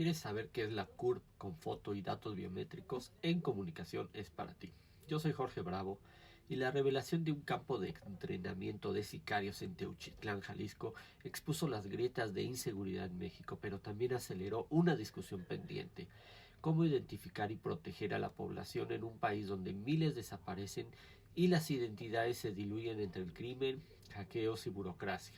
¿Quieres saber qué es la CURP con foto y datos biométricos? En comunicación es para ti. Yo soy Jorge Bravo y la revelación de un campo de entrenamiento de sicarios en Teuchitlán, Jalisco, expuso las grietas de inseguridad en México, pero también aceleró una discusión pendiente. ¿Cómo identificar y proteger a la población en un país donde miles desaparecen y las identidades se diluyen entre el crimen, hackeos y burocracia?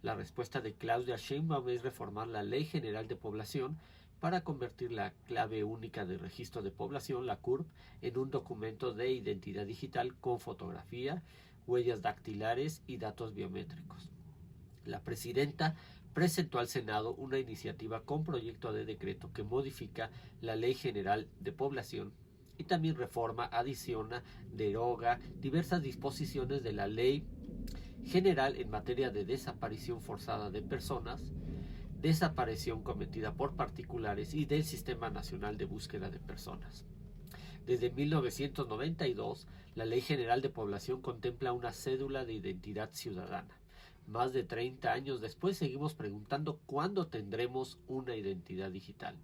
La respuesta de Claudia Sheinbaum es reformar la Ley General de Población para convertir la clave única de registro de población, la CURP, en un documento de identidad digital con fotografía, huellas dactilares y datos biométricos. La presidenta presentó al Senado una iniciativa con proyecto de decreto que modifica la Ley General de Población y también reforma, adiciona, deroga diversas disposiciones de la Ley General en materia de desaparición forzada de personas, desaparición cometida por particulares y del Sistema Nacional de Búsqueda de Personas. Desde 1992, la Ley General de Población contempla una cédula de identidad ciudadana. Más de 30 años después seguimos preguntando cuándo tendremos una identidad digital.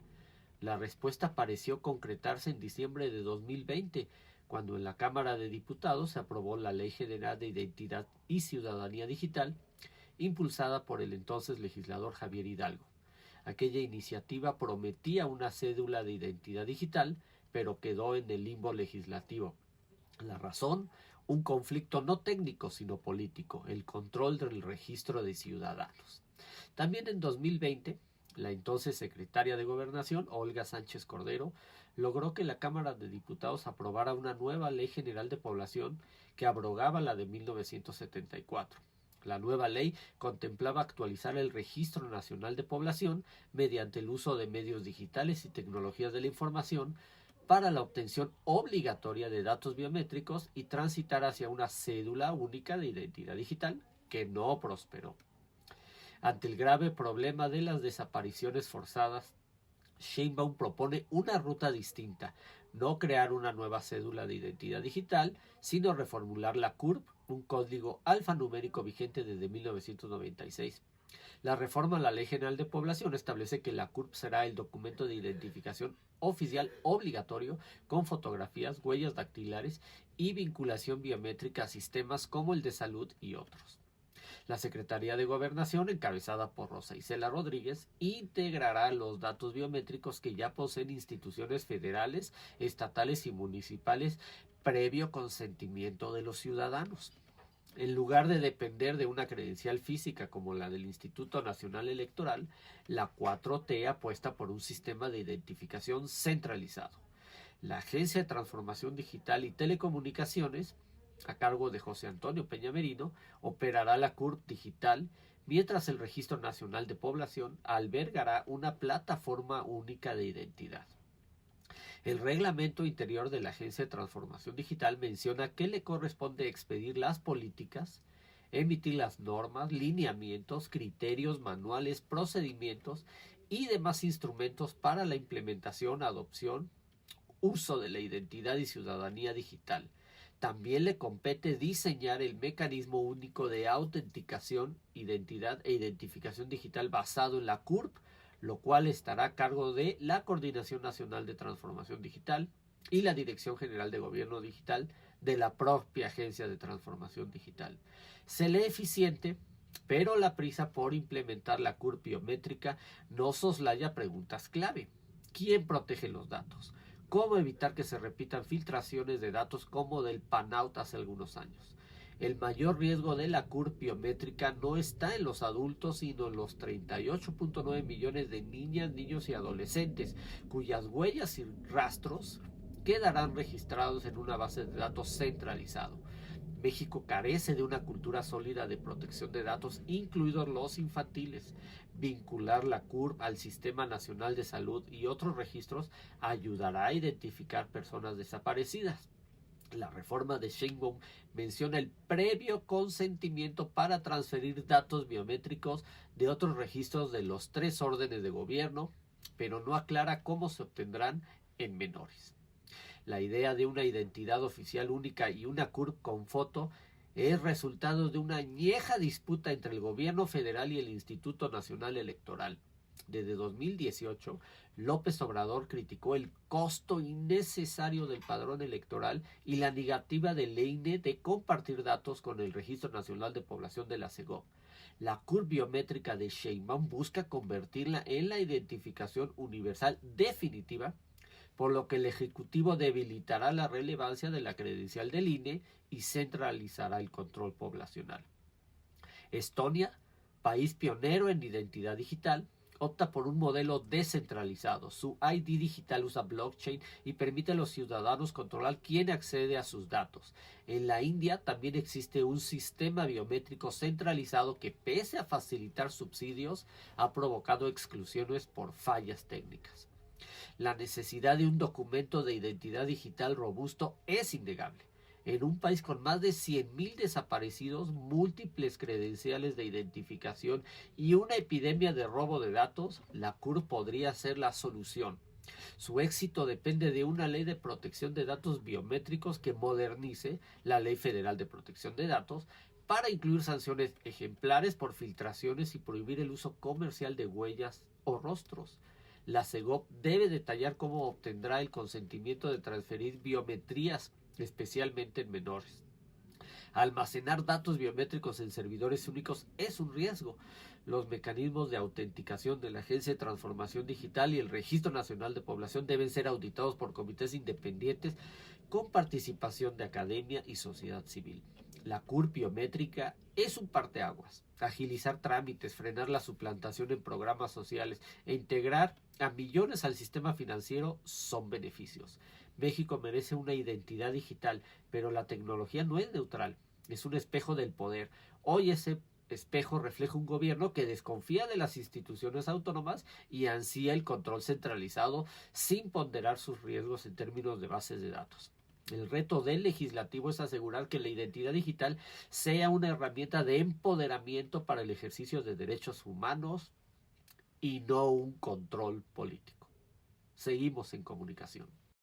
La respuesta pareció concretarse en diciembre de 2020, cuando en la Cámara de Diputados se aprobó la Ley General de Identidad y Ciudadanía Digital, impulsada por el entonces legislador Javier Hidalgo. Aquella iniciativa prometía una cédula de identidad digital, pero quedó en el limbo legislativo. La razón, un conflicto no técnico sino político, el control del registro de ciudadanos. También en 2020, la entonces secretaria de Gobernación, Olga Sánchez Cordero, logró que la Cámara de Diputados aprobara una nueva Ley General de Población que abrogaba la de 1974. La nueva ley contemplaba actualizar el Registro Nacional de Población mediante el uso de medios digitales y tecnologías de la información para la obtención obligatoria de datos biométricos y transitar hacia una cédula única de identidad digital que no prosperó. Ante el grave problema de las desapariciones forzadas, Sheinbaum propone una ruta distinta, no crear una nueva cédula de identidad digital, sino reformular la CURP, un código alfanumérico vigente desde 1996. La reforma a la Ley General de Población establece que la CURP será el documento de identificación oficial obligatorio con fotografías, huellas dactilares y vinculación biométrica a sistemas como el de salud y otros. La Secretaría de Gobernación, encabezada por Rosa Isela Rodríguez, integrará los datos biométricos que ya poseen instituciones federales, estatales y municipales previo consentimiento de los ciudadanos. En lugar de depender de una credencial física como la del Instituto Nacional Electoral, la 4T apuesta por un sistema de identificación centralizado. La Agencia de Transformación Digital y Telecomunicaciones, a cargo de José Antonio Peña Merino, operará la CURP digital, mientras el Registro Nacional de Población albergará una plataforma única de identidad. El reglamento interior de la Agencia de Transformación Digital menciona que le corresponde expedir las políticas, emitir las normas, lineamientos, criterios, manuales, procedimientos y demás instrumentos para la implementación, adopción, uso de la identidad y ciudadanía digital. También le compete diseñar el mecanismo único de autenticación, identidad e identificación digital basado en la CURP, lo cual estará a cargo de la Coordinación Nacional de Transformación Digital y la Dirección General de Gobierno Digital de la propia Agencia de Transformación Digital. Se lee eficiente, pero la prisa por implementar la CURP biométrica no soslaya preguntas clave. ¿Quién protege los datos? ¿Cómo evitar que se repitan filtraciones de datos como del PANAUT hace algunos años? El mayor riesgo de la CURP biométrica no está en los adultos, sino en los 38.9 millones de niñas, niños y adolescentes, cuyas huellas y rastros quedarán registrados en una base de datos centralizado. México carece de una cultura sólida de protección de datos, incluidos los infantiles. Vincular la CURP al Sistema Nacional de Salud y otros registros ayudará a identificar personas desaparecidas. La reforma de Sheinbaum menciona el previo consentimiento para transferir datos biométricos de otros registros de los 3 órdenes de gobierno, pero no aclara cómo se obtendrán en menores. La idea de una identidad oficial única y una CURP con foto es resultado de una añeja disputa entre el gobierno federal y el Instituto Nacional Electoral. Desde 2018, López Obrador criticó el costo innecesario del padrón electoral y la negativa del INE de compartir datos con el Registro Nacional de Población de la CEGOP. La CURP biométrica de Sheinbaum busca convertirla en la identificación universal definitiva, por lo que el Ejecutivo debilitará la relevancia de la credencial del INE y centralizará el control poblacional. Estonia, país pionero en identidad digital, opta por un modelo descentralizado. Su ID digital usa blockchain y permite a los ciudadanos controlar quién accede a sus datos. En la India también existe un sistema biométrico centralizado que, pese a facilitar subsidios, ha provocado exclusiones por fallas técnicas. La necesidad de un documento de identidad digital robusto es innegable. En un país con más de 100,000 desaparecidos, múltiples credenciales de identificación y una epidemia de robo de datos, la CURP podría ser la solución. Su éxito depende de una ley de protección de datos biométricos que modernice la Ley Federal de Protección de Datos para incluir sanciones ejemplares por filtraciones y prohibir el uso comercial de huellas o rostros. La CEGOP debe detallar cómo obtendrá el consentimiento de transferir biometrías, especialmente en menores. Almacenar datos biométricos en servidores únicos es un riesgo. Los mecanismos de autenticación de la Agencia de Transformación Digital y el Registro Nacional de Población deben ser auditados por comités independientes con participación de academia y sociedad civil. La CURP biométrica es un parteaguas. Agilizar trámites, frenar la suplantación en programas sociales e integrar a millones al sistema financiero son beneficios. México merece una identidad digital, pero la tecnología no es neutral, es un espejo del poder. Hoy ese espejo refleja un gobierno que desconfía de las instituciones autónomas y ansía el control centralizado sin ponderar sus riesgos en términos de bases de datos. El reto del legislativo es asegurar que la identidad digital sea una herramienta de empoderamiento para el ejercicio de derechos humanos y no un control político. Seguimos en comunicación.